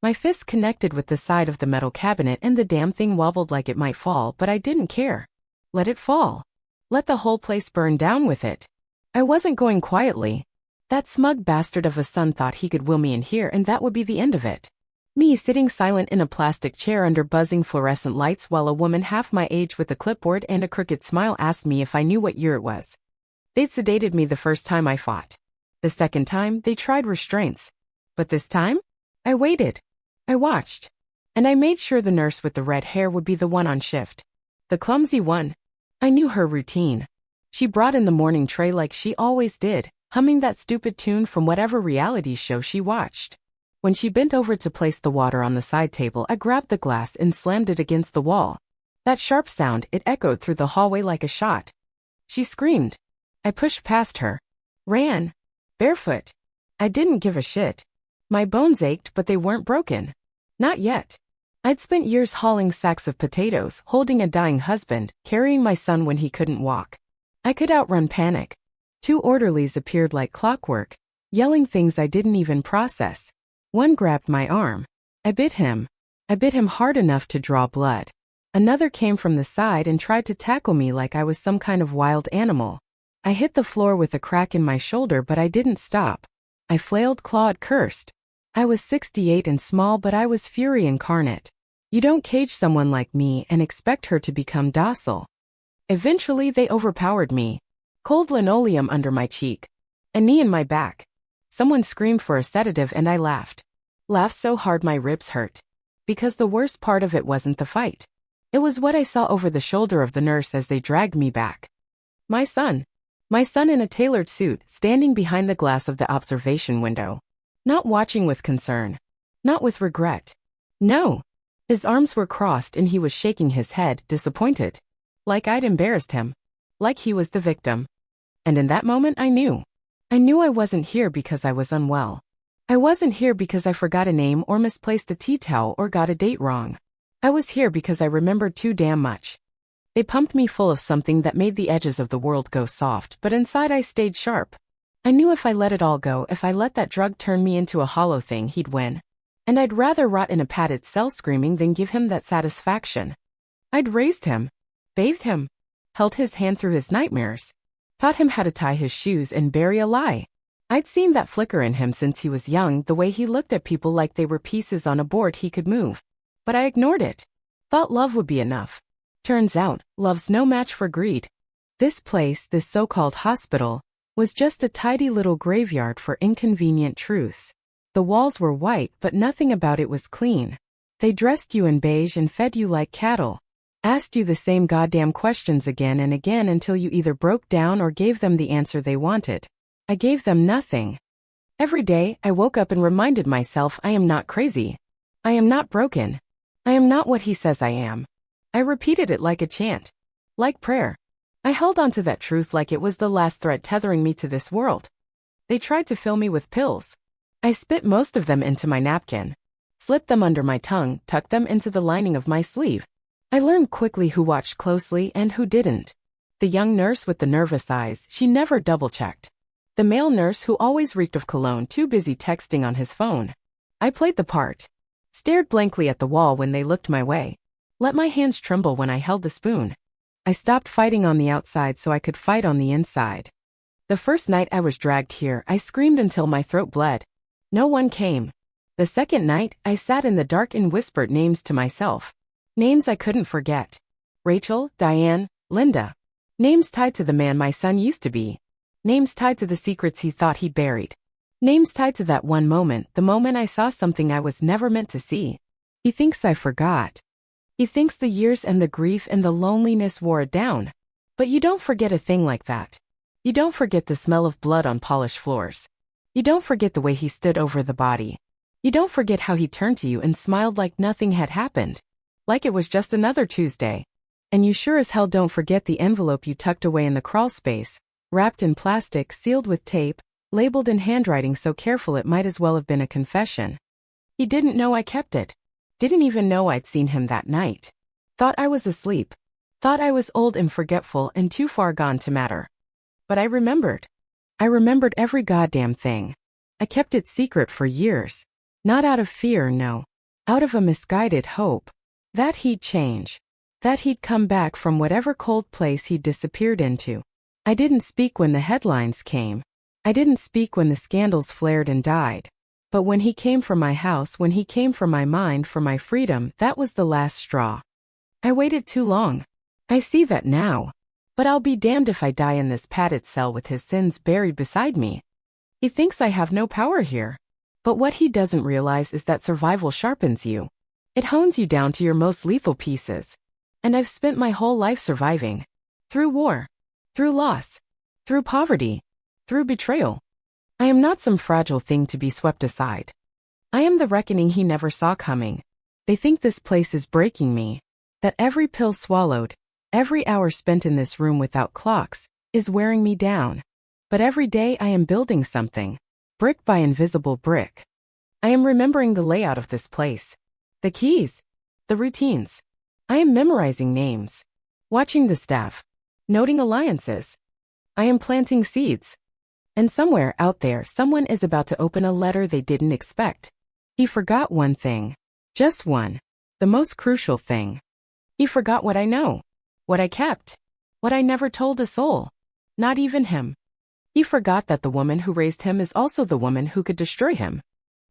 My fist connected with the side of the metal cabinet and the damn thing wobbled like it might fall, but I didn't care. Let it fall. Let the whole place burn down with it. I wasn't going quietly. That smug bastard of a son thought he could will me in here and that would be the end of it. Me sitting silent in a plastic chair under buzzing fluorescent lights while a woman half my age with a clipboard and a crooked smile asked me if I knew what year it was. They'd sedated me the first time I fought. The second time, they tried restraints. But this time? I waited. I watched. And I made sure the nurse with the red hair would be the one on shift. The clumsy one. I knew her routine. She brought in the morning tray like she always did, humming that stupid tune from whatever reality show she watched. When she bent over to place the water on the side table, I grabbed the glass and slammed it against the wall. That sharp sound, it echoed through the hallway like a shot. She screamed. I pushed past her. Ran. Barefoot. I didn't give a shit. My bones ached, but they weren't broken. Not yet. I'd spent years hauling sacks of potatoes, holding a dying husband, carrying my son when he couldn't walk. I could outrun panic. 2 orderlies appeared like clockwork, yelling things I didn't even process. One grabbed my arm. I bit him. I bit him hard enough to draw blood. Another came from the side and tried to tackle me like I was some kind of wild animal. I hit the floor with a crack in my shoulder, but I didn't stop. I flailed, clawed, cursed. I was 68 and small, but I was fury incarnate. You don't cage someone like me and expect her to become docile. Eventually, they overpowered me. Cold linoleum under my cheek. A knee in my back. Someone screamed for a sedative and I laughed. Laughed so hard my ribs hurt. Because the worst part of it wasn't the fight. It was what I saw over the shoulder of the nurse as they dragged me back. My son. My son in a tailored suit, standing behind the glass of the observation window. Not watching with concern. Not with regret. No. His arms were crossed and he was shaking his head, disappointed. Like I'd embarrassed him. Like he was the victim. And in that moment I knew. I knew I wasn't here because I was unwell. I wasn't here because I forgot a name or misplaced a tea towel or got a date wrong. I was here because I remembered too damn much. They pumped me full of something that made the edges of the world go soft, but inside I stayed sharp. I knew if I let it all go, if I let that drug turn me into a hollow thing, he'd win. And I'd rather rot in a padded cell screaming than give him that satisfaction. I'd raised him. Bathed him. Held his hand through his nightmares. Taught him how to tie his shoes and bury a lie. I'd seen that flicker in him since he was young, the way he looked at people like they were pieces on a board he could move. But I ignored it. Thought love would be enough. Turns out, love's no match for greed. This place, this so-called hospital, was just a tidy little graveyard for inconvenient truths. The walls were white, but nothing about it was clean. They dressed you in beige and fed you like cattle. Asked you the same goddamn questions again and again until you either broke down or gave them the answer they wanted. I gave them nothing. Every day, I woke up and reminded myself I am not crazy. I am not broken. I am not what he says I am. I repeated it like a chant. Like prayer. I held on to that truth like it was the last thread tethering me to this world. They tried to fill me with pills. I spit most of them into my napkin. Slipped them under my tongue, tucked them into the lining of my sleeve. I learned quickly who watched closely and who didn't. The young nurse with the nervous eyes, she never double-checked. The male nurse who always reeked of cologne, too busy texting on his phone. I played the part. Stared blankly at the wall when they looked my way. Let my hands tremble when I held the spoon. I stopped fighting on the outside so I could fight on the inside. The first night I was dragged here, I screamed until my throat bled. No one came. The second night, I sat in the dark and whispered names to myself. Names I couldn't forget. Rachel, Diane, Linda. Names tied to the man my son used to be. Names tied to the secrets he thought he buried. Names tied to that one moment, the moment I saw something I was never meant to see. He thinks I forgot. He thinks the years and the grief and the loneliness wore it down. But you don't forget a thing like that. You don't forget the smell of blood on polished floors. You don't forget the way he stood over the body. You don't forget how he turned to you and smiled like nothing had happened. Like it was just another Tuesday. And you sure as hell don't forget the envelope you tucked away in the crawl space, wrapped in plastic, sealed with tape, labeled in handwriting so careful it might as well have been a confession. He didn't know I kept it. Didn't even know I'd seen him that night. Thought I was asleep. Thought I was old and forgetful and too far gone to matter. But I remembered. I remembered every goddamn thing. I kept it secret for years. Not out of fear, no. out of a misguided hope that he'd change, that he'd come back from whatever cold place he'd disappeared into. I didn't speak when the headlines came. I didn't speak when the scandals flared and died. But when he came for my house, when he came for my mind, for my freedom, that was the last straw. I waited too long. I see that now. But I'll be damned if I die in this padded cell with his sins buried beside me. He thinks I have no power here. But what he doesn't realize is that survival sharpens you. It hones you down to your most lethal pieces. And I've spent my whole life surviving. Through war. Through loss. Through poverty. Through betrayal. I am not some fragile thing to be swept aside. I am the reckoning he never saw coming. They think this place is breaking me. That every pill swallowed, every hour spent in this room without clocks, is wearing me down. But every day I am building something. Brick by invisible brick. I am remembering the layout of this place. The keys. The routines. I am memorizing names. Watching the staff. Noting alliances. I am planting seeds. And somewhere out there, someone is about to open a letter they didn't expect. He forgot one thing. Just one. The most crucial thing. He forgot what I know. What I kept. What I never told a soul. Not even him. He forgot that the woman who raised him is also the woman who could destroy him.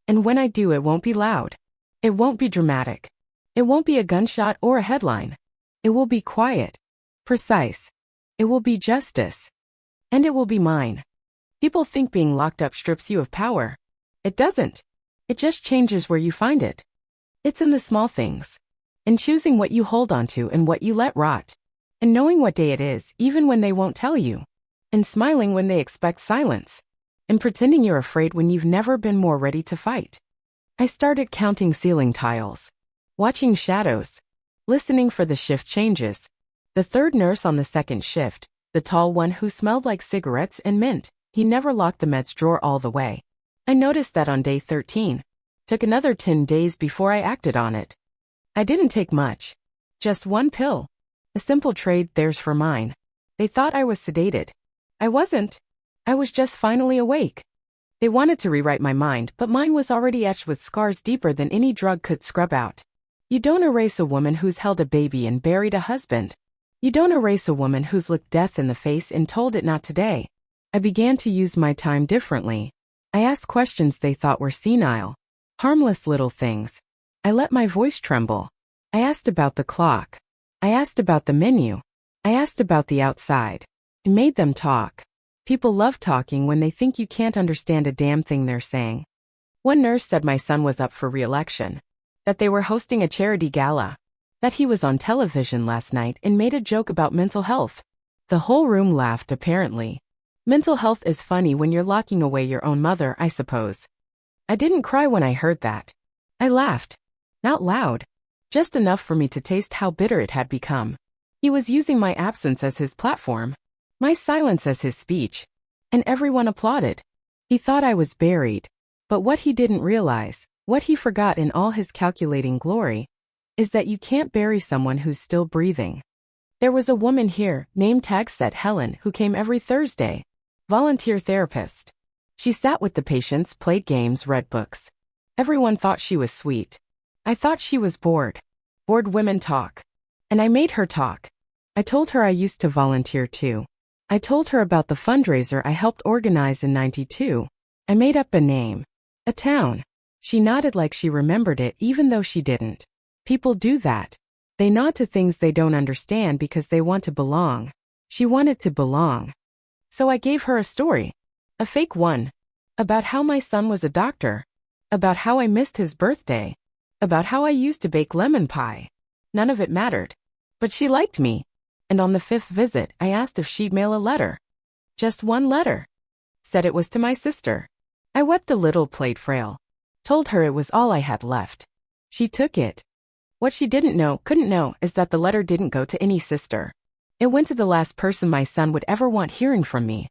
And when I do, it won't be loud. It won't be dramatic. It won't be a gunshot or a headline. It will be quiet. Precise. It will be justice. And it will be mine. People think being locked up strips you of power. It doesn't. It just changes where you find it. It's in the small things. In choosing what you hold onto and what you let rot. In knowing what day it is, even when they won't tell you. In smiling when they expect silence. In pretending you're afraid when you've never been more ready to fight. I started counting ceiling tiles. Watching shadows. Listening for the shift changes. The third nurse on the second shift, the tall one who smelled like cigarettes and mint, he never locked the meds drawer all the way. I noticed that on day 13. Took another 10 days before I acted on it. I didn't take much. Just one pill. A simple trade, theirs for mine. They thought I was sedated. I wasn't. I was just finally awake. They wanted to rewrite my mind, but mine was already etched with scars deeper than any drug could scrub out. You don't erase a woman who's held a baby and buried a husband. You don't erase a woman who's looked death in the face and told it not today. I began to use my time differently. I asked questions they thought were senile. Harmless little things. I let my voice tremble. I asked about the clock. I asked about the menu. I asked about the outside. I made them talk. People love talking when they think you can't understand a damn thing they're saying. One nurse said my son was up for re-election. That they were hosting a charity gala. That he was on television last night and made a joke about mental health. The whole room laughed, apparently. Mental health is funny when you're locking away your own mother, I suppose. I didn't cry when I heard that. I laughed. Not loud. Just enough for me to taste how bitter it had become. He was using my absence as his platform. My silence as his speech. And everyone applauded. He thought I was buried. But what he didn't realize, what he forgot in all his calculating glory, is that you can't bury someone who's still breathing. There was a woman here, named Tagset Helen, who came every Thursday. Volunteer therapist. She sat with the patients, played games, read books. Everyone thought she was sweet. I thought she was bored. Bored women talk. And I made her talk. I told her I used to volunteer too. I told her about the fundraiser I helped organize in '92. I made up a name. A town. She nodded like she remembered it even though she didn't. People do that. They nod to things they don't understand because they want to belong. She wanted to belong. So I gave her a story. A fake one. About how my son was a doctor. About how I missed his birthday. About how I used to bake lemon pie. None of it mattered. But she liked me. And on the 5th visit, I asked if she'd mail a letter. Just one letter. Said it was to my sister. I wept a little, played frail. Told her it was all I had left. She took it. What she couldn't know, is that the letter didn't go to any sister. It went to the last person my son would ever want hearing from me.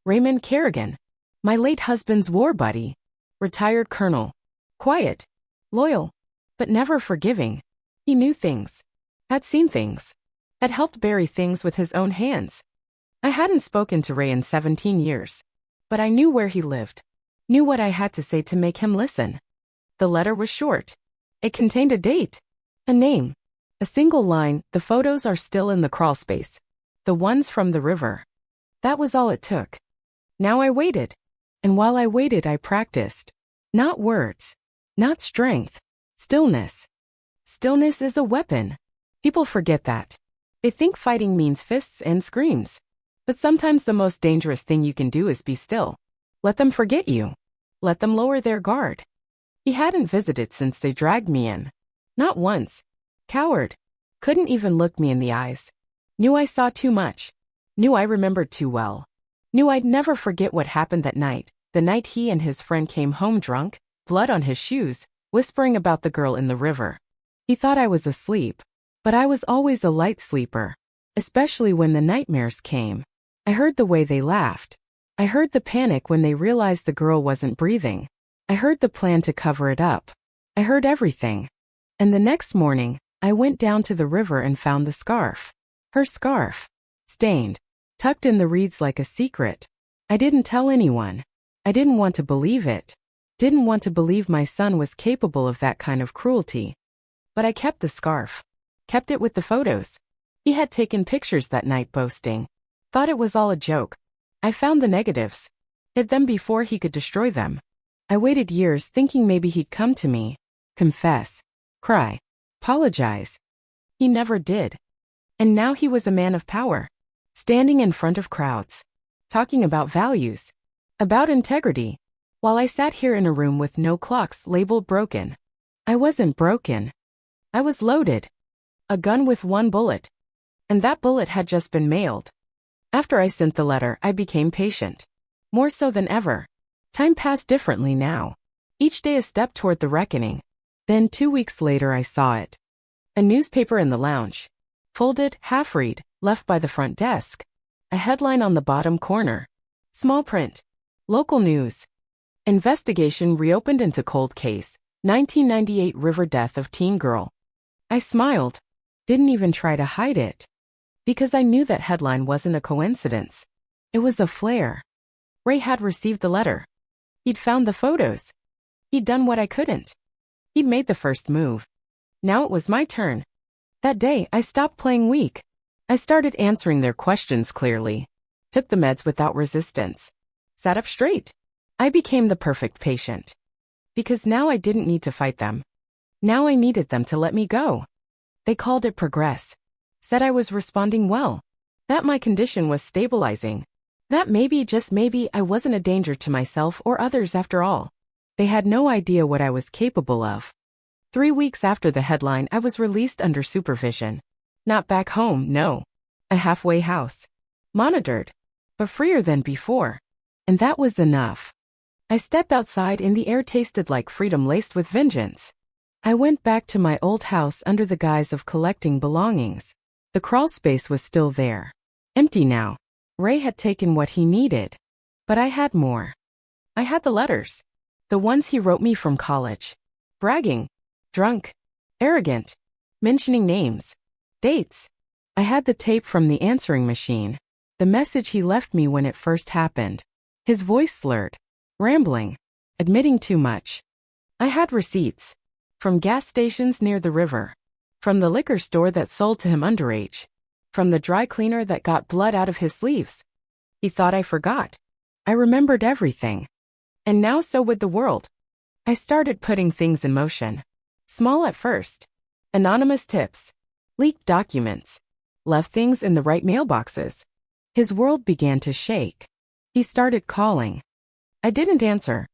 Raymond Kerrigan. My late husband's war buddy. Retired colonel. Quiet. Loyal. But never forgiving. He knew things. Had seen things. Had helped bury things with his own hands. I hadn't spoken to Ray in 17 years. But I knew where he lived. Knew what I had to say to make him listen. The letter was short. It contained a date, a name, a single line. The photos are still in the crawlspace. The ones from the river. That was all it took. Now I waited. And while I waited, I practiced. Not words. Not strength. Stillness. Stillness is a weapon. People forget that. They think fighting means fists and screams. But sometimes the most dangerous thing you can do is be still. Let them forget you. Let them lower their guard. He hadn't visited since they dragged me in. Not once. Coward. Couldn't even look me in the eyes. Knew I saw too much. Knew I remembered too well. Knew I'd never forget what happened that night, the night he and his friend came home drunk, blood on his shoes, whispering about the girl in the river. He thought I was asleep. But I was always a light sleeper. Especially when the nightmares came. I heard the way they laughed. I heard the panic when they realized the girl wasn't breathing. I heard the plan to cover it up. I heard everything. And the next morning, I went down to the river and found the scarf. Her scarf. Stained. Tucked in the reeds like a secret. I didn't tell anyone. I didn't want to believe it. Didn't want to believe my son was capable of that kind of cruelty. But I kept the scarf. Kept it with the photos. He had taken pictures that night boasting. Thought it was all a joke. I found the negatives. Hid them before he could destroy them. I waited years thinking maybe he'd come to me. Confess. Cry. Apologize. He never did. And now he was a man of power. Standing in front of crowds. Talking about values. About integrity. While I sat here in a room with no clocks labeled broken. I wasn't broken. I was loaded. A gun with one bullet. And that bullet had just been mailed. After I sent the letter, I became patient. More so than ever. Time passed differently now. Each day a step toward the reckoning. Then 2 weeks later I saw it. A newspaper in the lounge. Folded, half-read, left by the front desk. A headline on the bottom corner. Small print. Local news. Investigation reopened into cold case. 1998 river death of teen girl. I smiled. Didn't even try to hide it. Because I knew that headline wasn't a coincidence. It was a flare. Ray had received the letter. He'd found the photos. He'd done what I couldn't. He'd made the first move. Now it was my turn. That day, I stopped playing weak. I started answering their questions clearly. Took the meds without resistance. Sat up straight. I became the perfect patient. Because now I didn't need to fight them. Now I needed them to let me go. They called it progress. Said I was responding well. That my condition was stabilizing. That maybe, just maybe, I wasn't a danger to myself or others after all. They had no idea what I was capable of. 3 weeks after the headline, I was released under supervision. Not back home, no. A halfway house. Monitored. But freer than before. And that was enough. I stepped outside and the air tasted like freedom laced with vengeance. I went back to my old house under the guise of collecting belongings. The crawl space was still there. Empty now. Ray had taken what he needed. But I had more. I had the letters. The ones he wrote me from college. Bragging. Drunk. Arrogant. Mentioning names. Dates. I had the tape from the answering machine. The message he left me when it first happened. His voice slurred. Rambling. Admitting too much. I had receipts. From gas stations near the river. From the liquor store that sold to him underage. From the dry cleaner that got blood out of his sleeves. He thought I forgot. I remembered everything. And now so would the world. I started putting things in motion. Small at first. Anonymous tips. Leaked documents. Left things in the right mailboxes. His world began to shake. He started calling. I didn't answer.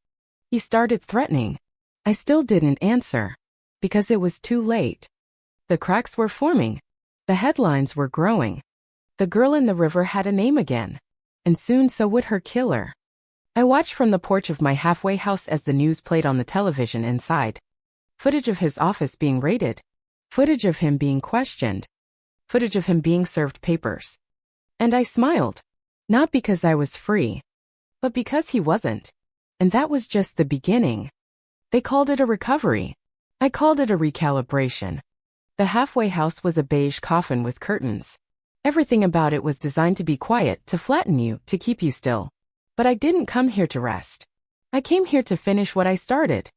He started threatening. I still didn't answer. Because it was too late. The cracks were forming. The headlines were growing. The girl in the river had a name again. And soon so would her killer. I watched from the porch of my halfway house as the news played on the television inside. Footage of his office being raided. Footage of him being questioned. Footage of him being served papers. And I smiled. Not because I was free. But because he wasn't. And that was just the beginning. They called it a recovery. I called it a recalibration. The halfway house was a beige coffin with curtains. Everything about it was designed to be quiet, to flatten you, to keep you still. But I didn't come here to rest. I came here to finish what I started.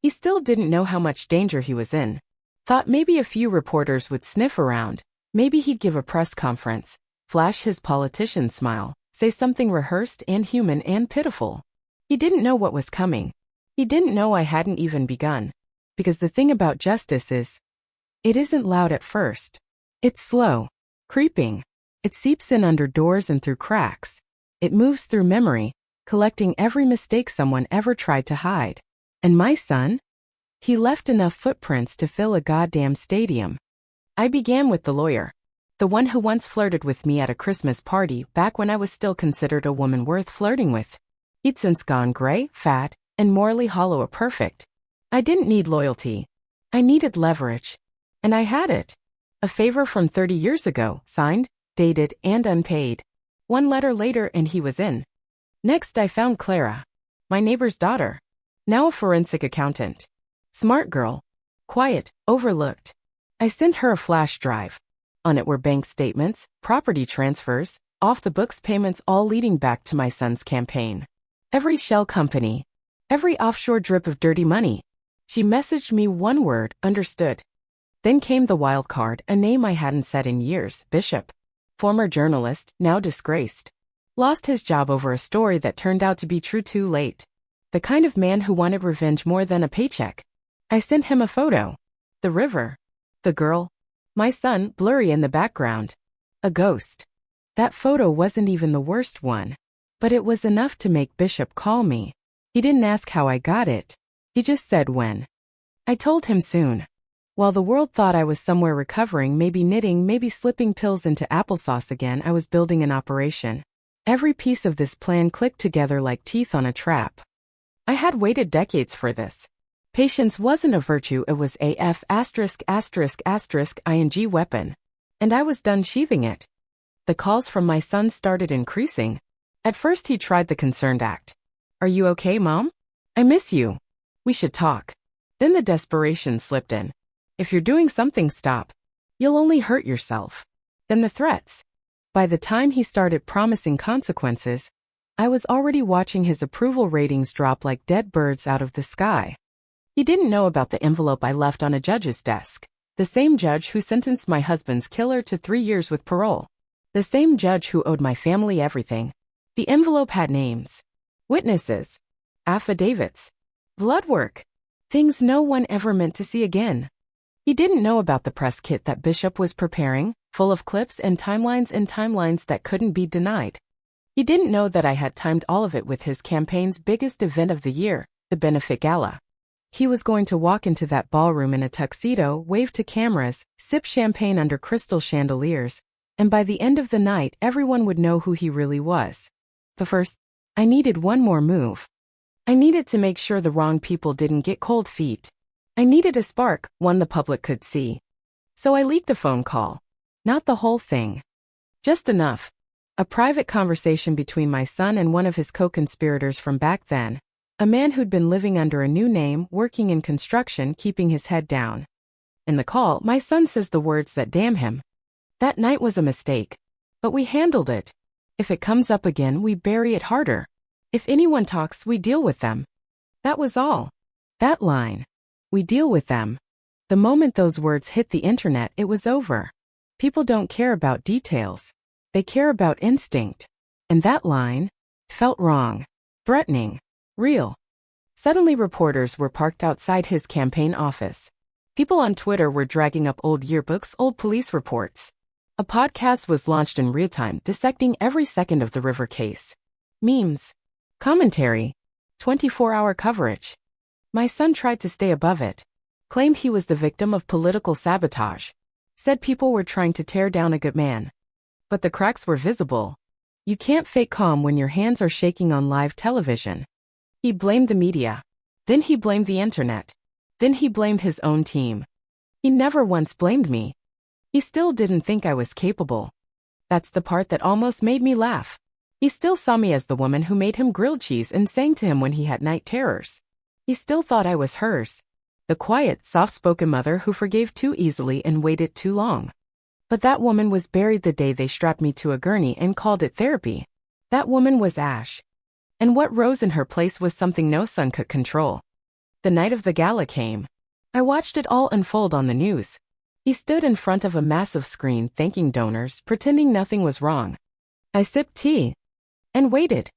He still didn't know how much danger he was in. Thought maybe a few reporters would sniff around, maybe he'd give a press conference, flash his politician smile, say something rehearsed and human and pitiful. He didn't know what was coming. He didn't know I hadn't even begun. Because the thing about justice is, it isn't loud at first. It's slow, creeping. It seeps in under doors and through cracks. It moves through memory, collecting every mistake someone ever tried to hide. And my son? He left enough footprints to fill a goddamn stadium. I began with the lawyer. The one who once flirted with me at a Christmas party back when I was still considered a woman worth flirting with. He'd since gone gray, fat, and morally hollow a perfect. I didn't need loyalty. I needed leverage. And I had it. A favor from 30 years ago, signed, dated, and unpaid. One letter later and he was in. Next I found Clara. My neighbor's daughter. Now a forensic accountant. Smart girl. Quiet, overlooked. I sent her a flash drive. On it were bank statements, property transfers, off-the-books payments all leading back to my son's campaign. Every shell company. Every offshore drip of dirty money. She messaged me one word, understood. Then came the wild card, a name I hadn't said in years, Bishop. Former journalist, now disgraced. Lost his job over a story that turned out to be true too late. The kind of man who wanted revenge more than a paycheck. I sent him a photo. The river. The girl. My son, blurry in the background. A ghost. That photo wasn't even the worst one. But it was enough to make Bishop call me. He didn't ask how I got it. He just said when. I told him soon. While the world thought I was somewhere recovering, maybe knitting, maybe slipping pills into applesauce again, I was building an operation. Every piece of this plan clicked together like teeth on a trap. I had waited decades for this. Patience wasn't a virtue, it was a ****ing weapon. And I was done sheathing it. The calls from my son started increasing. At first he tried the concerned act. Are you okay, Mom? I miss you. We should talk. Then the desperation slipped in. If you're doing something, stop. You'll only hurt yourself. Then the threats. By the time he started promising consequences, I was already watching his approval ratings drop like dead birds out of the sky. He didn't know about the envelope I left on a judge's desk. The same judge who sentenced my husband's killer to 3 years with parole. The same judge who owed my family everything. The envelope had names. Witnesses. Affidavits. Blood work. Things no one ever meant to see again. He didn't know about the press kit that Bishop was preparing, full of clips and timelines that couldn't be denied. He didn't know that I had timed all of it with his campaign's biggest event of the year, the benefit gala. He was going to walk into that ballroom in a tuxedo, wave to cameras, sip champagne under crystal chandeliers, and by the end of the night everyone would know who he really was. But first, I needed one more move. I needed to make sure the wrong people didn't get cold feet. I needed a spark, one the public could see. So I leaked a phone call. Not the whole thing. Just enough. A private conversation between my son and one of his co-conspirators from back then. A man who'd been living under a new name, working in construction, keeping his head down. In the call, my son says the words that damn him. That night was a mistake. But we handled it. If it comes up again, we bury it harder. If anyone talks, we deal with them. That was all. That line. We deal with them. The moment those words hit the internet, it was over. People don't care about details. They care about instinct. And that line felt wrong, threatening, real. Suddenly reporters were parked outside his campaign office. People on Twitter were dragging up old yearbooks, old police reports. A podcast was launched in real time, dissecting every second of the River case. Memes. Commentary. 24-hour coverage. My son tried to stay above it. Claimed he was the victim of political sabotage. Said people were trying to tear down a good man. But the cracks were visible. You can't fake calm when your hands are shaking on live television. He blamed the media. Then he blamed the internet. Then he blamed his own team. He never once blamed me. He still didn't think I was capable. That's the part that almost made me laugh. He still saw me as the woman who made him grilled cheese and sang to him when he had night terrors. He still thought I was hers. The quiet, soft-spoken mother who forgave too easily and waited too long. But that woman was buried the day they strapped me to a gurney and called it therapy. That woman was ash. And what rose in her place was something no son could control. The night of the gala came. I watched it all unfold on the news. He stood in front of a massive screen thanking donors, pretending nothing was wrong. I sipped tea and waited.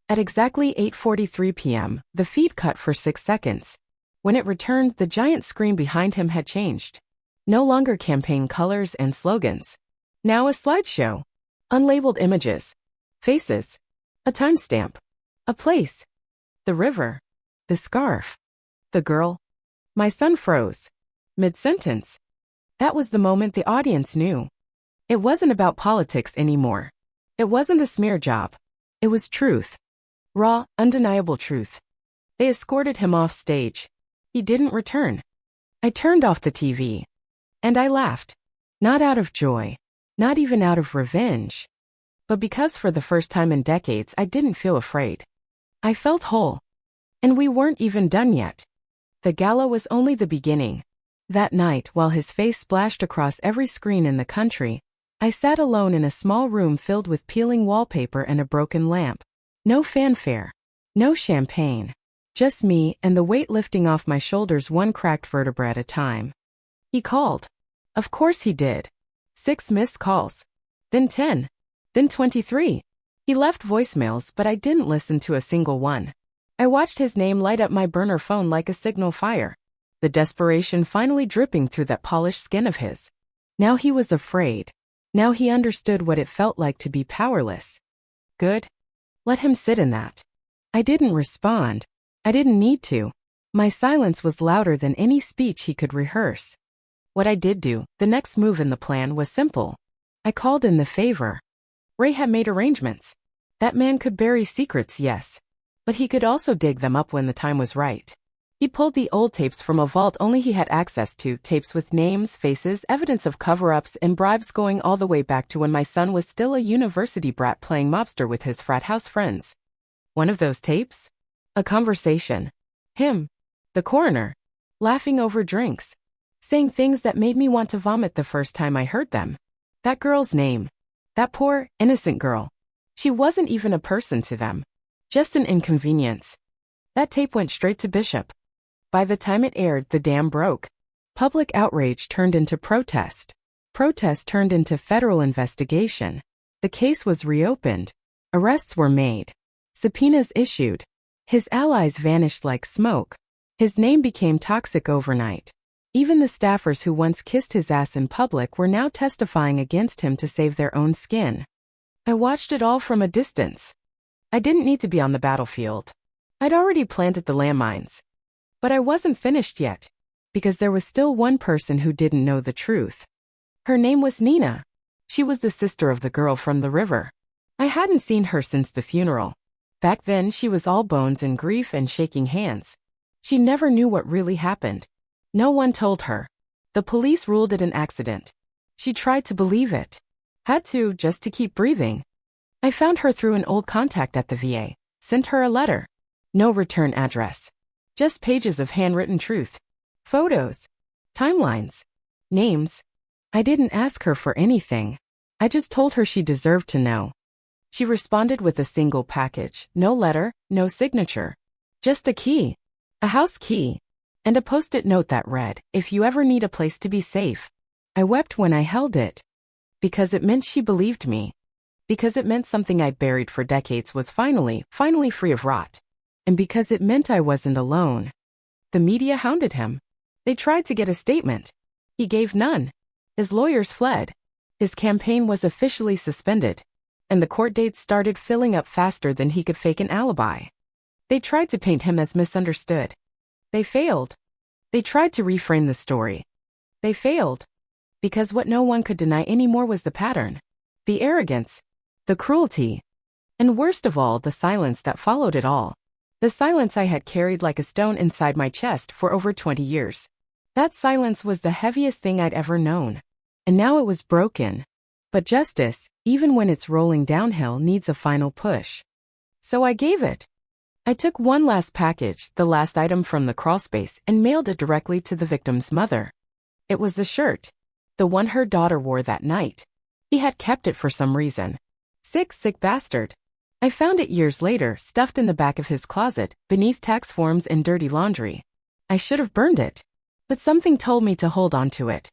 At exactly 8:43 p.m., the feed cut for 6 seconds. When it returned, the giant screen behind him had changed. No longer campaign colors and slogans. Now a slideshow. Unlabeled images. Faces. A timestamp. A place. The river. The scarf. The girl. My son froze. Mid-sentence. That was the moment the audience knew. It wasn't about politics anymore. It wasn't a smear job. It was truth. Raw, undeniable truth. They escorted him off stage. He didn't return. I turned off the TV. And I laughed. Not out of joy. Not even out of revenge. But because for the first time in decades I didn't feel afraid. I felt whole. And we weren't even done yet. The gala was only the beginning. That night, while his face splashed across every screen in the country, I sat alone in a small room filled with peeling wallpaper and a broken lamp. No fanfare. No champagne. Just me and the weight lifting off my shoulders, one cracked vertebra at a time. He called. Of course he did. 6 missed calls. Then 10. Then 23. He left voicemails, but I didn't listen to a single one. I watched his name light up my burner phone like a signal fire. The desperation finally dripping through that polished skin of his. Now he was afraid. Now he understood what it felt like to be powerless. Good. Let him sit in that. I didn't respond. I didn't need to. My silence was louder than any speech he could rehearse. What I did do, the next move in the plan, was simple. I called in the favor. Ray had made arrangements. That man could bury secrets, yes. But he could also dig them up when the time was right. He pulled the old tapes from a vault only he had access to, tapes with names, faces, evidence of cover-ups, and bribes going all the way back to when my son was still a university brat playing mobster with his frat house friends. One of those tapes? A conversation. Him. The coroner. Laughing over drinks. Saying things that made me want to vomit the first time I heard them. That girl's name. That poor, innocent girl. She wasn't even a person to them. Just an inconvenience. That tape went straight to Bishop. By the time it aired, the dam broke. Public outrage turned into protest. Protest turned into federal investigation. The case was reopened. Arrests were made. Subpoenas issued. His allies vanished like smoke. His name became toxic overnight. Even the staffers who once kissed his ass in public were now testifying against him to save their own skin. I watched it all from a distance. I didn't need to be on the battlefield. I'd already planted the landmines. But I wasn't finished yet, because there was still one person who didn't know the truth. Her name was Nina. She was the sister of the girl from the river. I hadn't seen her since the funeral. Back then, she was all bones and grief and shaking hands. She never knew what really happened. No one told her. The police ruled it an accident. She tried to believe it. Had to, just to keep breathing. I found her through an old contact at the VA. Sent her a letter. No return address. Just pages of handwritten truth. Photos. Timelines. Names. I didn't ask her for anything. I just told her she deserved to know. She responded with a single package. No letter, no signature. Just a key. A house key. And a post-it note that read, "If you ever need a place to be safe." I wept when I held it. Because it meant she believed me. Because it meant something I'd buried for decades was finally free of rot. And because it meant I wasn't alone. The media hounded him. They tried to get a statement. He gave none. His lawyers fled. His campaign was officially suspended. And the court dates started filling up faster than he could fake an alibi. They tried to paint him as misunderstood. They failed. They tried to reframe the story. They failed. Because what no one could deny anymore was the pattern. The arrogance. The cruelty. And worst of all, the silence that followed it all. The silence I had carried like a stone inside my chest for over 20 years. That silence was the heaviest thing I'd ever known. And now it was broken. But justice, even when it's rolling downhill, needs a final push. So I gave it. I took one last package, the last item from the crawlspace, and mailed it directly to the victim's mother. It was the shirt. The one her daughter wore that night. He had kept it for some reason. Sick bastard. I found it years later, stuffed in the back of his closet, beneath tax forms and dirty laundry. I should have burned it. But something told me to hold on to it.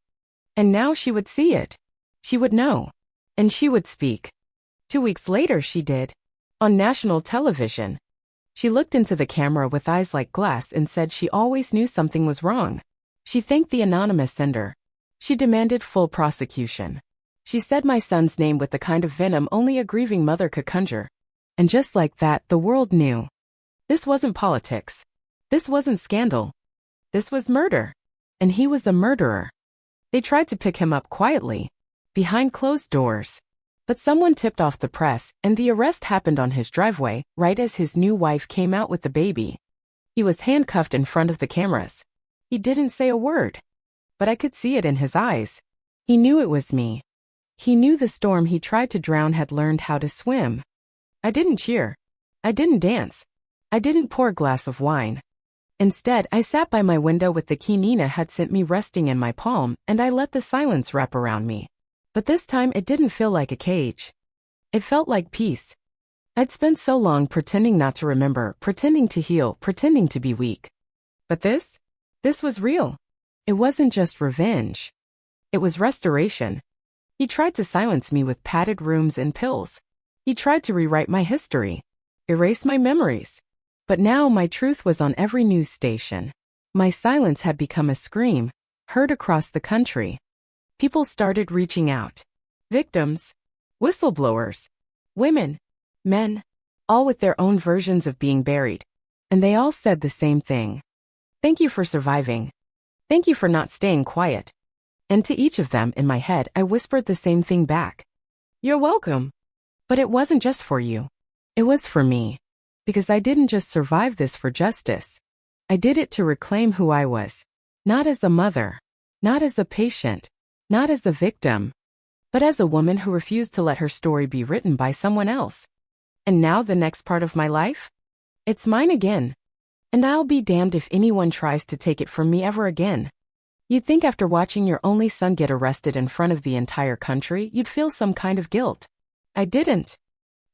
And now she would see it. She would know. And she would speak. 2 weeks later she did. On national television. She looked into the camera with eyes like glass and said she always knew something was wrong. She thanked the anonymous sender. She demanded full prosecution. She said my son's name with the kind of venom only a grieving mother could conjure. And just like that, the world knew. This wasn't politics. This wasn't scandal. This was murder. And he was a murderer. They tried to pick him up quietly, behind closed doors. But someone tipped off the press, and the arrest happened on his driveway, right as his new wife came out with the baby. He was handcuffed in front of the cameras. He didn't say a word. But I could see it in his eyes. He knew it was me. He knew the storm he tried to drown had learned how to swim. I didn't cheer. I didn't dance. I didn't pour a glass of wine. Instead, I sat by my window with the key Nina had sent me resting in my palm, and I let the silence wrap around me. But this time it didn't feel like a cage. It felt like peace. I'd spent so long pretending not to remember, pretending to heal, pretending to be weak. But this was real. It wasn't just revenge. It was restoration. He tried to silence me with padded rooms and pills. He tried to rewrite my history, erase my memories. But now my truth was on every news station. My silence had become a scream, heard across the country. People started reaching out. Victims, whistleblowers, women, men, all with their own versions of being buried. And they all said the same thing. Thank you for surviving. Thank you for not staying quiet. And to each of them in my head, I whispered the same thing back. You're welcome. But it wasn't just for you. It was for me. Because I didn't just survive this for justice. I did it to reclaim who I was. Not as a mother. Not as a patient. Not as a victim. But as a woman who refused to let her story be written by someone else. And now the next part of my life? It's mine again. And I'll be damned if anyone tries to take it from me ever again. You'd think after watching your only son get arrested in front of the entire country, you'd feel some kind of guilt. I didn't.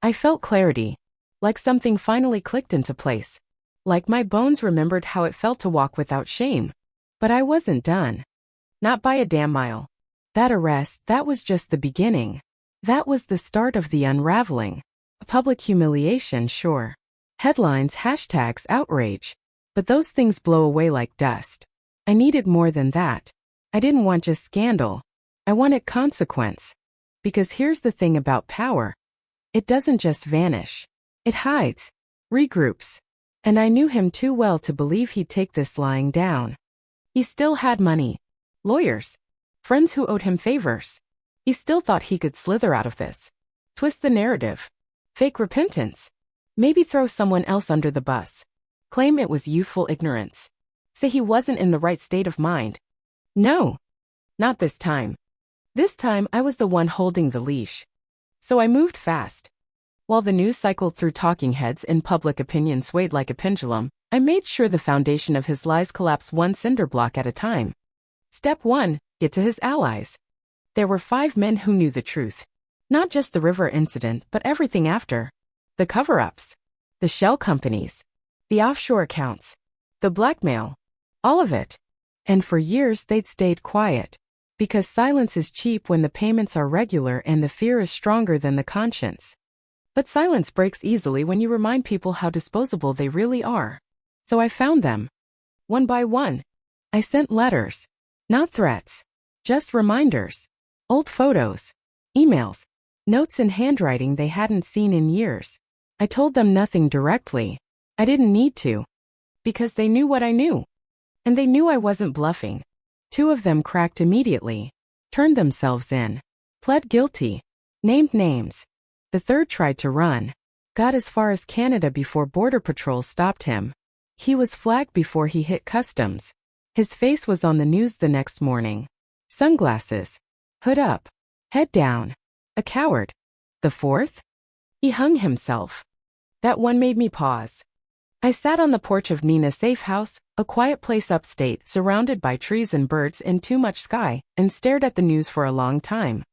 I felt clarity. Like something finally clicked into place. Like my bones remembered how it felt to walk without shame. But I wasn't done. Not by a damn mile. That arrest, that was just the beginning. That was the start of the unraveling. A public humiliation, sure. Headlines, hashtags, outrage. But those things blow away like dust. I needed more than that. I didn't want just scandal. I wanted consequence. Because here's the thing about power. It doesn't just vanish. It hides, regroups. And I knew him too well to believe he'd take this lying down. He still had money, lawyers, friends who owed him favors. He still thought he could slither out of this. Twist the narrative. Fake repentance. Maybe throw someone else under the bus. Claim it was youthful ignorance. Say he wasn't in the right state of mind. No. Not this time. This time I was the one holding the leash. So I moved fast. While the news cycled through talking heads and public opinion swayed like a pendulum, I made sure the foundation of his lies collapsed one cinder block at a time. Step 1, get to his allies. There were 5 men who knew the truth. Not just the river incident, but everything after. The cover-ups. The shell companies. The offshore accounts. The blackmail. All of it. And for years they'd stayed quiet. Because silence is cheap when the payments are regular and the fear is stronger than the conscience. But silence breaks easily when you remind people how disposable they really are. So I found them. One by one. I sent letters. Not threats. Just reminders. Old photos. Emails. Notes in handwriting they hadn't seen in years. I told them nothing directly. I didn't need to. Because they knew what I knew. And they knew I wasn't bluffing. 2 of them cracked immediately. Turned themselves in. Pled guilty. Named names. The 3rd tried to run. Got as far as Canada before Border Patrol stopped him. He was flagged before he hit customs. His face was on the news the next morning. Sunglasses. Hood up. Head down. A coward. The 4th? He hung himself. That one made me pause. I sat on the porch of Nina's safe house, a quiet place upstate surrounded by trees and birds and too much sky, and stared at the news for a long time.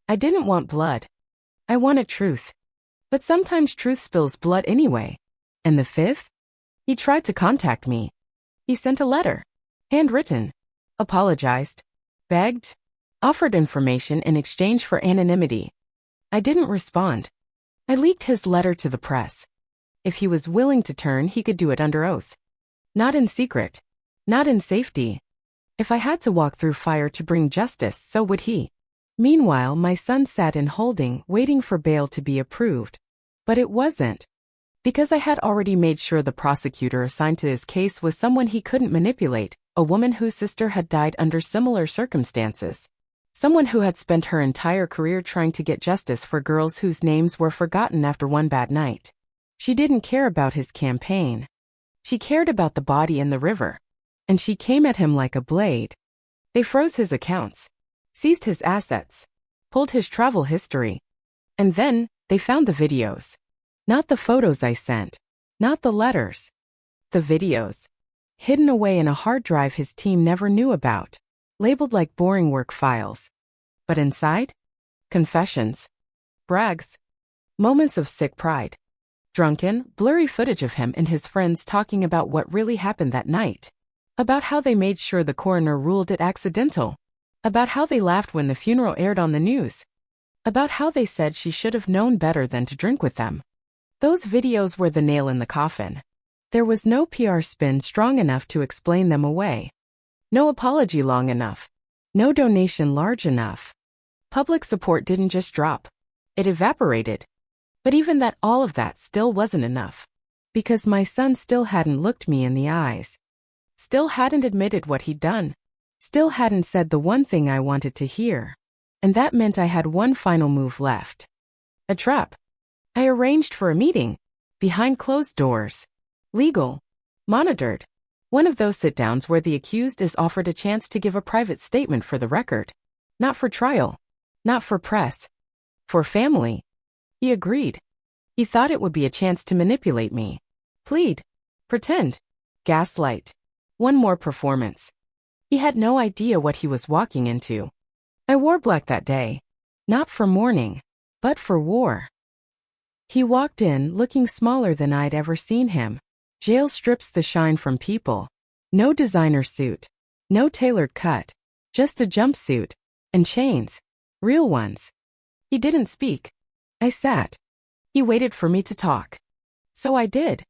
I didn't want blood. I wanted truth. But sometimes truth spills blood anyway. And the 5th? He tried to contact me. He sent a letter. Handwritten. Apologized. Begged. Offered information in exchange for anonymity. I didn't respond. I leaked his letter to the press. If he was willing to turn, he could do it under oath. Not in secret. Not in safety. If I had to walk through fire to bring justice, so would he. Meanwhile, my son sat in holding, waiting for bail to be approved. But it wasn't. Because I had already made sure the prosecutor assigned to his case was someone he couldn't manipulate, a woman whose sister had died under similar circumstances. Someone who had spent her entire career trying to get justice for girls whose names were forgotten after one bad night. She didn't care about his campaign. She cared about the body in the river. And she came at him like a blade. They froze his accounts, seized his assets, pulled his travel history. And then, they found the videos. Not the photos I sent. Not the letters. The videos. Hidden away in a hard drive his team never knew about. Labeled like boring work files. But inside? Confessions. Brags. Moments of sick pride. Drunken, blurry footage of him and his friends talking about what really happened that night. About how they made sure the coroner ruled it accidental. About how they laughed when the funeral aired on the news. About how they said she should have known better than to drink with them. Those videos were the nail in the coffin. There was no PR spin strong enough to explain them away. No apology long enough. No donation large enough. Public support didn't just drop. It evaporated. But even that, all of that still wasn't enough. Because my son still hadn't looked me in the eyes. Still hadn't admitted what he'd done. Still hadn't said the one thing I wanted to hear. And that meant I had one final move left. A trap. I arranged for a meeting. Behind closed doors. Legal. Monitored. One of those sit-downs where the accused is offered a chance to give a private statement for the record. Not for trial. Not for press. For family. He agreed. He thought it would be a chance to manipulate me. Plead. Pretend. Gaslight. One more performance. He had no idea what he was walking into. I wore black that day. Not for mourning, but for war. He walked in looking smaller than I'd ever seen him. Jail strips the shine from people. No designer suit. No tailored cut. Just a jumpsuit. And chains. Real ones. He didn't speak. I sat. He waited for me to talk. So I did.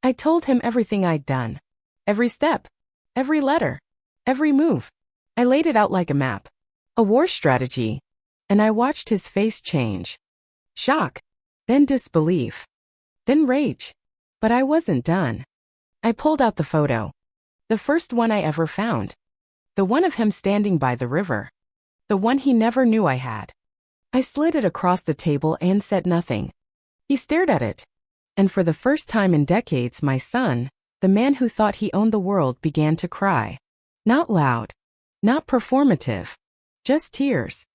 I told him everything I'd done. Every step. Every letter. Every move. I laid it out like a map. A war strategy. And I watched his face change. Shock. Then disbelief. Then rage. But I wasn't done. I pulled out the photo. The first one I ever found. The one of him standing by the river. The one he never knew I had. I slid it across the table and said nothing. He stared at it. And for the first time in decades, my son, the man who thought he owned the world, began to cry. Not loud. Not performative. Just tears.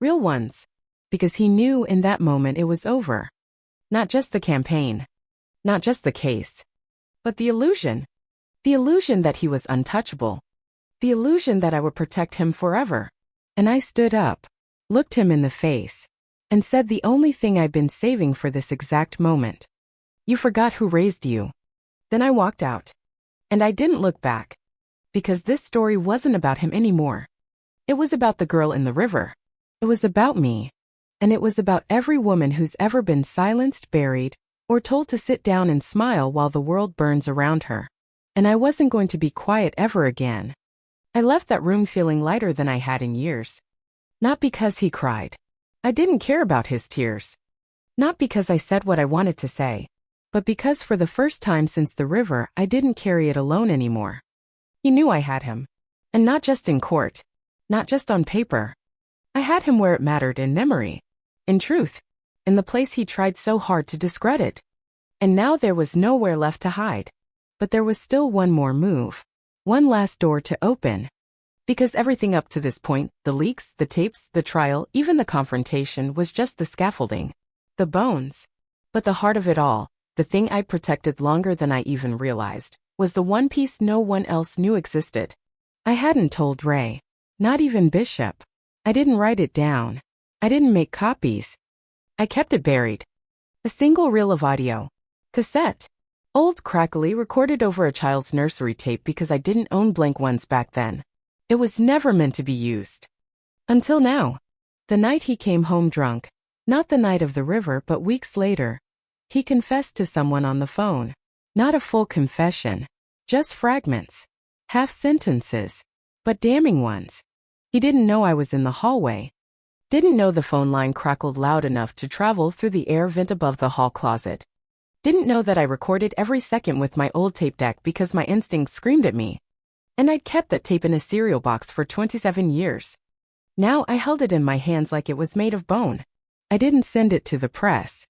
Real ones. Because he knew in that moment it was over. Not just the campaign. Not just the case. But the illusion. The illusion that he was untouchable. The illusion that I would protect him forever. And I stood up, looked him in the face, and said the only thing I'd been saving for this exact moment. You forgot who raised you. Then I walked out. And I didn't look back. Because this story wasn't about him anymore. It was about the girl in the river. It was about me. And it was about every woman who's ever been silenced, buried, or told to sit down and smile while the world burns around her. And I wasn't going to be quiet ever again. I left that room feeling lighter than I had in years. Not because he cried. I didn't care about his tears. Not because I said what I wanted to say. But because for the first time since the river, I didn't carry it alone anymore. He knew I had him. And not just in court. Not just on paper. I had him where it mattered, in memory. In truth. In the place he tried so hard to discredit. And now there was nowhere left to hide. But there was still one more move. One last door to open. Because everything up to this point, the leaks, the tapes, the trial, even the confrontation, was just the scaffolding. The bones. But the heart of it all, the thing I protected longer than I even realized, was the one piece no one else knew existed. I hadn't told Ray. Not even Bishop. I didn't write it down. I didn't make copies. I kept it buried. A single reel of audio. Cassette. Old crackly recorded over a child's nursery tape because I didn't own blank ones back then. It was never meant to be used. Until now. The night he came home drunk. Not the night of the river, but weeks later. He confessed to someone on the phone. Not a full confession. Just fragments. Half sentences. But damning ones. He didn't know I was in the hallway. Didn't know the phone line crackled loud enough to travel through the air vent above the hall closet. Didn't know that I recorded every second with my old tape deck because my instincts screamed at me. And I'd kept that tape in a cereal box for 27 years. Now I held it in my hands like it was made of bone. I didn't send it to the press.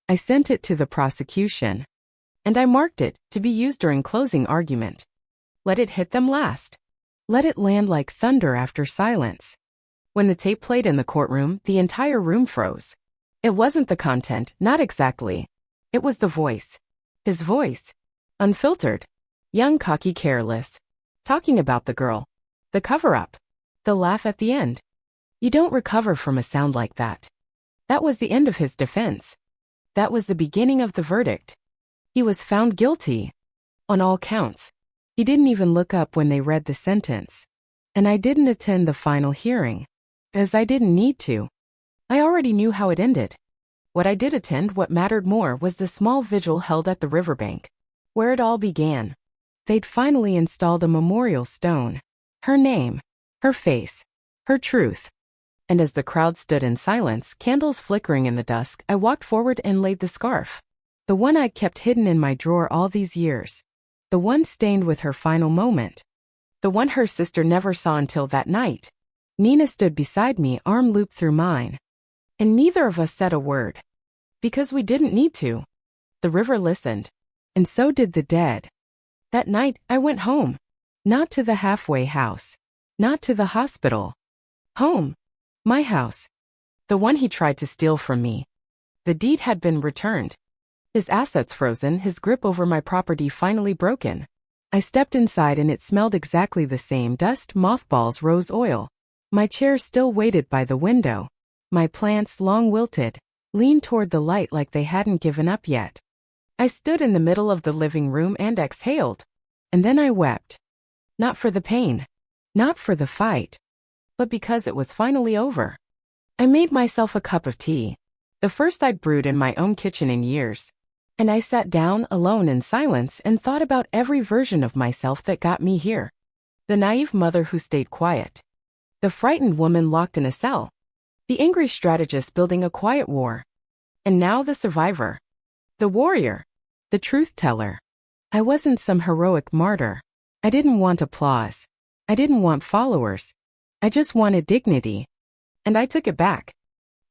I sent it to the prosecution. And I marked it to be used during closing argument. Let it hit them last. Let it land like thunder after silence. When the tape played in the courtroom, the entire room froze. It wasn't the content, not exactly. It was the voice. His voice. Unfiltered. Young, cocky, careless. Talking about the girl. The cover-up. The laugh at the end. You don't recover from a sound like that. That was the end of his defense. That was the beginning of the verdict. He was found guilty. On all counts. He didn't even look up when they read the sentence. And I didn't attend the final hearing. As I didn't need to. I already knew how it ended. What I did attend, what mattered more, was the small vigil held at the riverbank. Where it all began. They'd finally installed a memorial stone. Her name. Her face. Her truth. And as the crowd stood in silence, candles flickering in the dusk, I walked forward and laid the scarf. The one I'd kept hidden in my drawer all these years. The one stained with her final moment. The one her sister never saw until that night. Nina stood beside me, arm looped through mine. And neither of us said a word. Because we didn't need to. The river listened. And so did the dead. That night, I went home. Not to the halfway house. Not to the hospital. Home. My house. The one he tried to steal from me. The deed had been returned. His assets frozen, his grip over my property finally broken. I stepped inside and it smelled exactly the same: dust, mothballs, rose oil. My chair still waited by the window. My plants, long wilted, leaned toward the light like they hadn't given up yet. I stood in the middle of the living room and exhaled. And then I wept. Not for the pain. Not for the fight. But because it was finally over. I made myself a cup of tea. The first I'd brewed in my own kitchen in years. And I sat down alone in silence and thought about every version of myself that got me here. The naive mother who stayed quiet. The frightened woman locked in a cell. The angry strategist building a quiet war. And now the survivor. The warrior. The truth teller. I wasn't some heroic martyr. I didn't want applause. I didn't want followers. I just wanted dignity. And I took it back.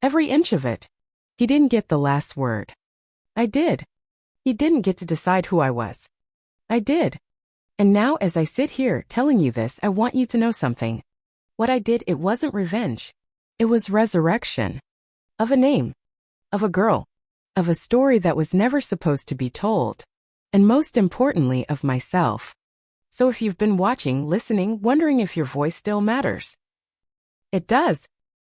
Every inch of it. He didn't get the last word. I did. He didn't get to decide who I was. I did. And now as I sit here telling you this, I want you to know something. What I did, it wasn't revenge. It was resurrection. Of a name. Of a girl. Of a story that was never supposed to be told. And most importantly, of myself. So if you've been watching, listening, wondering if your voice still matters. It does.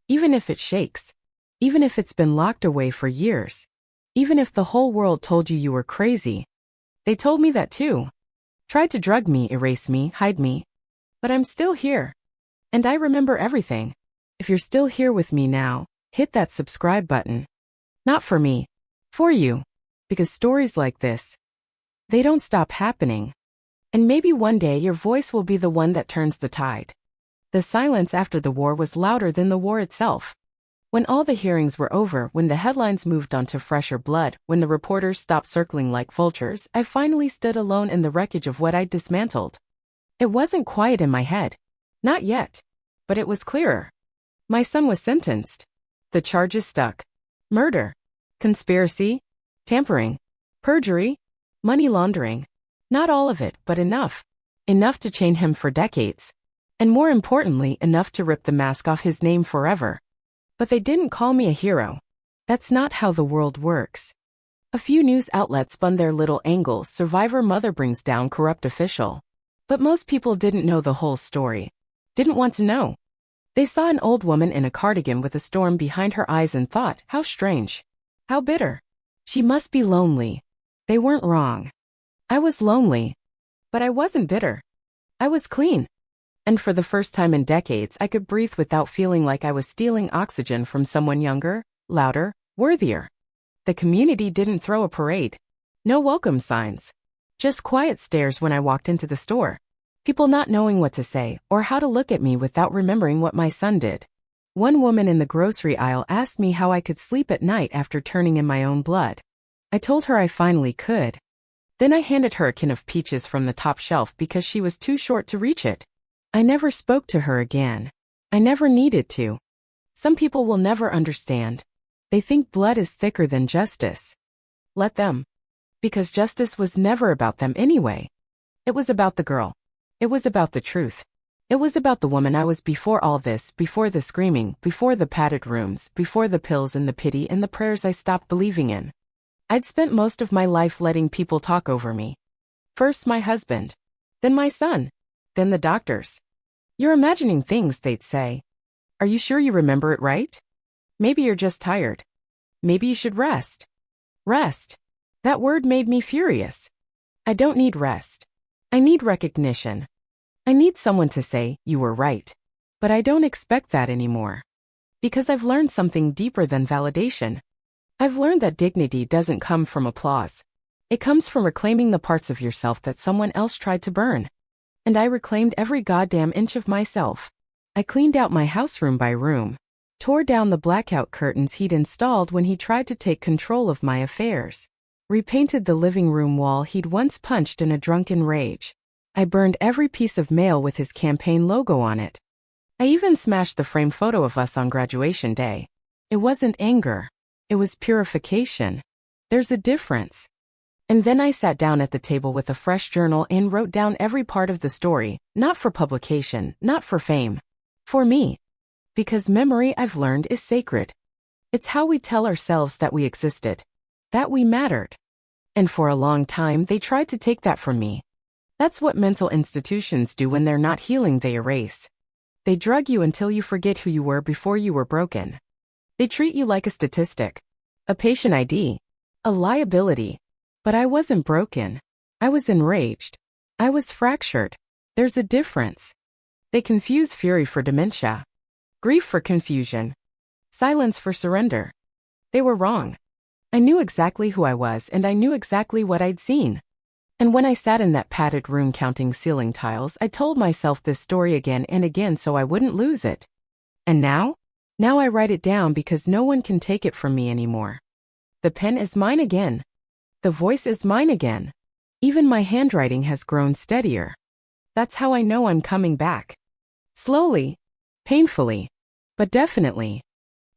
Even if it shakes. Even if it's been locked away for years. Even if the whole world told you were crazy. They told me that too. Tried to drug me, erase me, hide me. But I'm still here. And I remember everything. If you're still here with me now, hit that subscribe button. Not for me. For you. Because stories like this, they don't stop happening. And maybe one day your voice will be the one that turns the tide. The silence after the war was louder than the war itself. When all the hearings were over, when the headlines moved on to fresher blood, when the reporters stopped circling like vultures, I finally stood alone in the wreckage of what I'd dismantled. It wasn't quiet in my head. Not yet. But it was clearer. My son was sentenced. The charges stuck. Murder. Conspiracy. Tampering. Perjury. Money laundering. Not all of it, but enough. Enough to chain him for decades. And more importantly, enough to rip the mask off his name forever. But they didn't call me a hero. That's not how the world works. A few news outlets spun their little angles: survivor mother brings down corrupt official. But most people didn't know the whole story. Didn't want to know. They saw an old woman in a cardigan with a storm behind her eyes and thought, how strange. How bitter. She must be lonely. They weren't wrong. I was lonely. But I wasn't bitter. I was clean. And for the first time in decades, I could breathe without feeling like I was stealing oxygen from someone younger, louder, worthier. The community didn't throw a parade. No welcome signs. Just quiet stares when I walked into the store. People not knowing what to say or how to look at me without remembering what my son did. One woman in the grocery aisle asked me how I could sleep at night after turning in my own blood. I told her I finally could. Then I handed her a can of peaches from the top shelf because she was too short to reach it. I never spoke to her again. I never needed to. Some people will never understand. They think blood is thicker than justice. Let them. Because justice was never about them anyway. It was about the girl. It was about the truth. It was about the woman I was before all this, before the screaming, before the padded rooms, before the pills and the pity and the prayers I stopped believing in. I'd spent most of my life letting people talk over me. First my husband. Then my son. Then the doctors. You're imagining things, they'd say. Are you sure you remember it right? Maybe you're just tired. Maybe you should rest. Rest. That word made me furious. I don't need rest. I need recognition. I need someone to say, you were right. But I don't expect that anymore. Because I've learned something deeper than validation. I've learned that dignity doesn't come from applause. It comes from reclaiming the parts of yourself that someone else tried to burn. And I reclaimed every goddamn inch of myself. I cleaned out my house room by room. Tore down the blackout curtains he'd installed when he tried to take control of my affairs. Repainted the living room wall he'd once punched in a drunken rage. I burned every piece of mail with his campaign logo on it. I even smashed the framed photo of us on graduation day. It wasn't anger. It was purification. There's a difference. And then I sat down at the table with a fresh journal and wrote down every part of the story, not for publication, not for fame. For me. Because memory, I've learned, is sacred. It's how we tell ourselves that we existed. That we mattered. And for a long time, they tried to take that from me. That's what mental institutions do when they're not healing, they erase. They drug you until you forget who you were before you were broken. They treat you like a statistic. A patient ID. A liability. But I wasn't broken. I was enraged. I was fractured. There's a difference. They confuse fury for dementia. Grief for confusion. Silence for surrender. They were wrong. I knew exactly who I was and I knew exactly what I'd seen. And when I sat in that padded room counting ceiling tiles, I told myself this story again and again so I wouldn't lose it. And now? Now I write it down because no one can take it from me anymore. The pen is mine again. The voice is mine again. Even my handwriting has grown steadier. That's how I know I'm coming back. Slowly. Painfully. But definitely.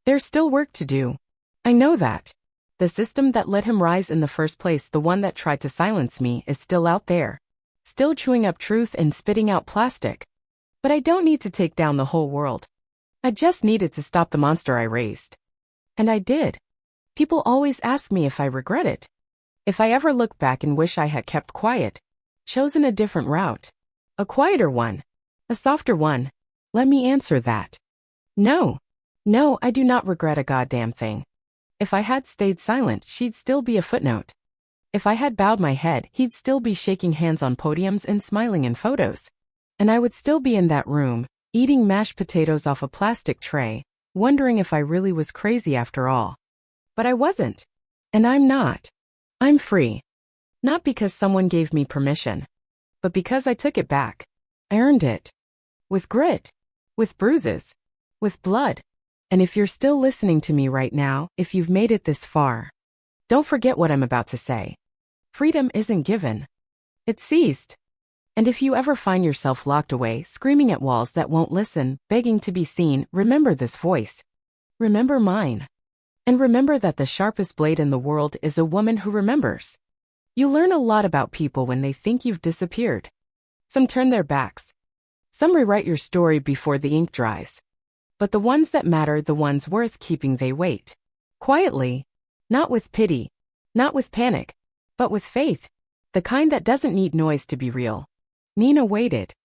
There's still work to do. I know that. The system that let him rise in the first place, the one that tried to silence me, is still out there. Still chewing up truth and spitting out plastic. But I don't need to take down the whole world. I just needed to stop the monster I raised. And I did. People always ask me if I regret it. If I ever look back and wish I had kept quiet. Chosen a different route. A quieter one. A softer one. Let me answer that. No. No, I do not regret a goddamn thing. If I had stayed silent, she'd still be a footnote. If I had bowed my head, he'd still be shaking hands on podiums and smiling in photos. And I would still be in that room, eating mashed potatoes off a plastic tray, wondering if I really was crazy after all. But I wasn't. And I'm not. I'm free. Not because someone gave me permission, but because I took it back. I earned it. With grit. With bruises. With blood. And if you're still listening to me right now, if you've made it this far, don't forget what I'm about to say. Freedom isn't given. It's seized. And if you ever find yourself locked away, screaming at walls that won't listen, begging to be seen, remember this voice. Remember mine. And remember that the sharpest blade in the world is a woman who remembers. You learn a lot about people when they think you've disappeared. Some turn their backs. Some rewrite your story before the ink dries. But the ones that matter, the ones worth keeping, they wait. Quietly. Not with pity. Not with panic. But with faith. The kind that doesn't need noise to be real. Nina waited.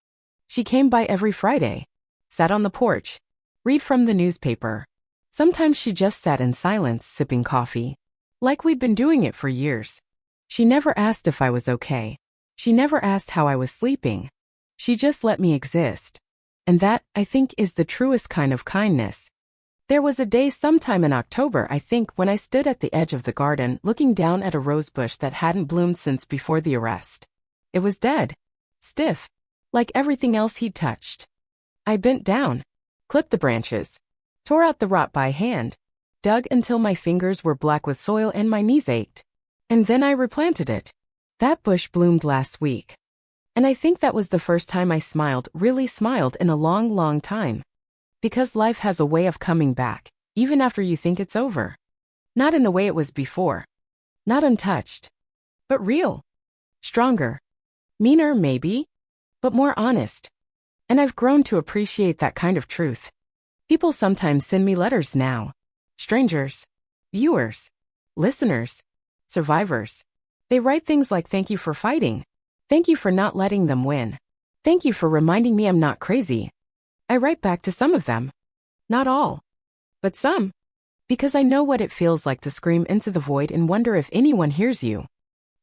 She came by every Friday. Sat on the porch. Read from the newspaper. Sometimes she just sat in silence, sipping coffee. Like we'd been doing it for years. She never asked if I was okay. She never asked how I was sleeping. She just let me exist. And that, I think, is the truest kind of kindness. There was a day sometime in October, I think, when I stood at the edge of the garden looking down at a rose bush that hadn't bloomed since before the arrest. It was dead. Stiff. Like everything else he'd touched. I bent down, clipped the branches, tore out the rot by hand, dug until my fingers were black with soil and my knees ached. And then I replanted it. That bush bloomed last week. And I think that was the first time I smiled, really smiled in a long, long time. Because life has a way of coming back, even after you think it's over. Not in the way it was before. Not untouched. But real. Stronger. Meaner, maybe. But more honest. And I've grown to appreciate that kind of truth. People sometimes send me letters now. Strangers. Viewers. Listeners. Survivors. They write things like, "Thank you for fighting. Thank you for not letting them win. Thank you for reminding me I'm not crazy." I write back to some of them. Not all. But some. Because I know what it feels like to scream into the void and wonder if anyone hears you.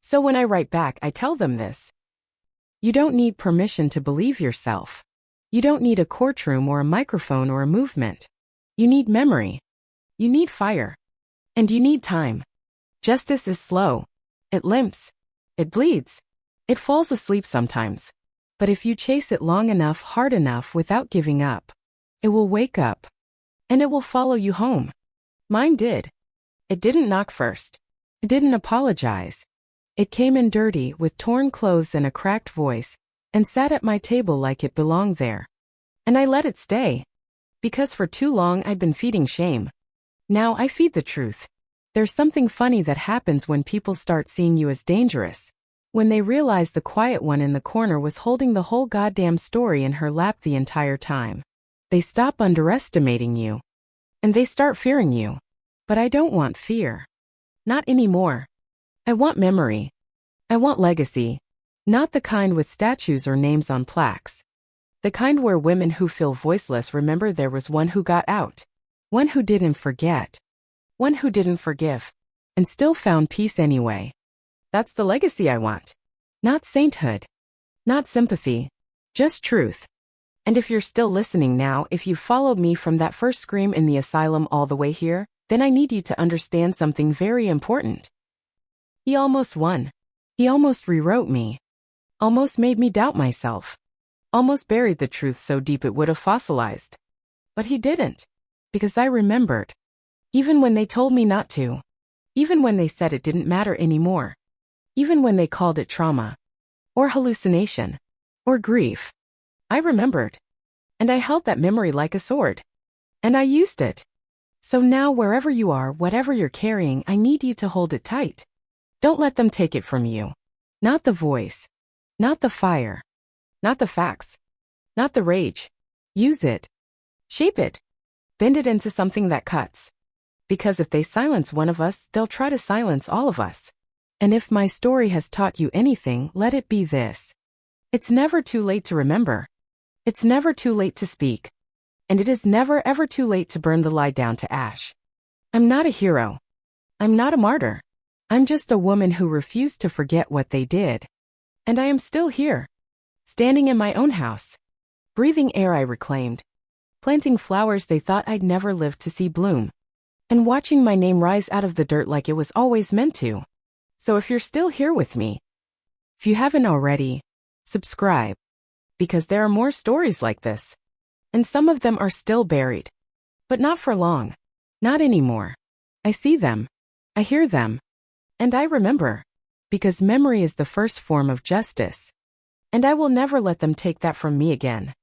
So when I write back, I tell them this. You don't need permission to believe yourself. You don't need a courtroom or a microphone or a movement. You need memory. You need fire. And you need time. Justice is slow. It limps. It bleeds. It falls asleep sometimes. But if you chase it long enough, hard enough, without giving up, it will wake up. And it will follow you home. Mine did. It didn't knock first. It didn't apologize. It came in dirty, with torn clothes and a cracked voice, and sat at my table like it belonged there. And I let it stay. Because for too long I'd been feeding shame. Now I feed the truth. There's something funny that happens when people start seeing you as dangerous. When they realize the quiet one in the corner was holding the whole goddamn story in her lap the entire time. They stop underestimating you. And they start fearing you. But I don't want fear. Not anymore. I want memory. I want legacy. Not the kind with statues or names on plaques. The kind where women who feel voiceless remember there was one who got out. One who didn't forget. One who didn't forgive. And still found peace anyway. That's the legacy I want. Not sainthood. Not sympathy. Just truth. And if you're still listening now, if you followed me from that first scream in the asylum all the way here, then I need you to understand something very important. He almost won. He almost rewrote me. Almost made me doubt myself. Almost buried the truth so deep it would have fossilized. But he didn't. Because I remembered. Even when they told me not to. Even when they said it didn't matter anymore. Even when they called it trauma. Or hallucination. Or grief. I remembered. And I held that memory like a sword. And I used it. So now wherever you are, whatever you're carrying, I need you to hold it tight. Don't let them take it from you. Not the voice. Not the fire. Not the facts. Not the rage. Use it. Shape it. Bend it into something that cuts. Because if they silence one of us, they'll try to silence all of us. And if my story has taught you anything, let it be this. It's never too late to remember. It's never too late to speak. And it is never ever too late to burn the lie down to ash. I'm not a hero. I'm not a martyr. I'm just a woman who refused to forget what they did. And I am still here. Standing in my own house. Breathing air I reclaimed. Planting flowers they thought I'd never live to see bloom. And watching my name rise out of the dirt like it was always meant to. So if you're still here with me, if you haven't already, subscribe. Because there are more stories like this. And some of them are still buried. But not for long. Not anymore. I see them. I hear them. And I remember. Because memory is the first form of justice. And I will never let them take that from me again.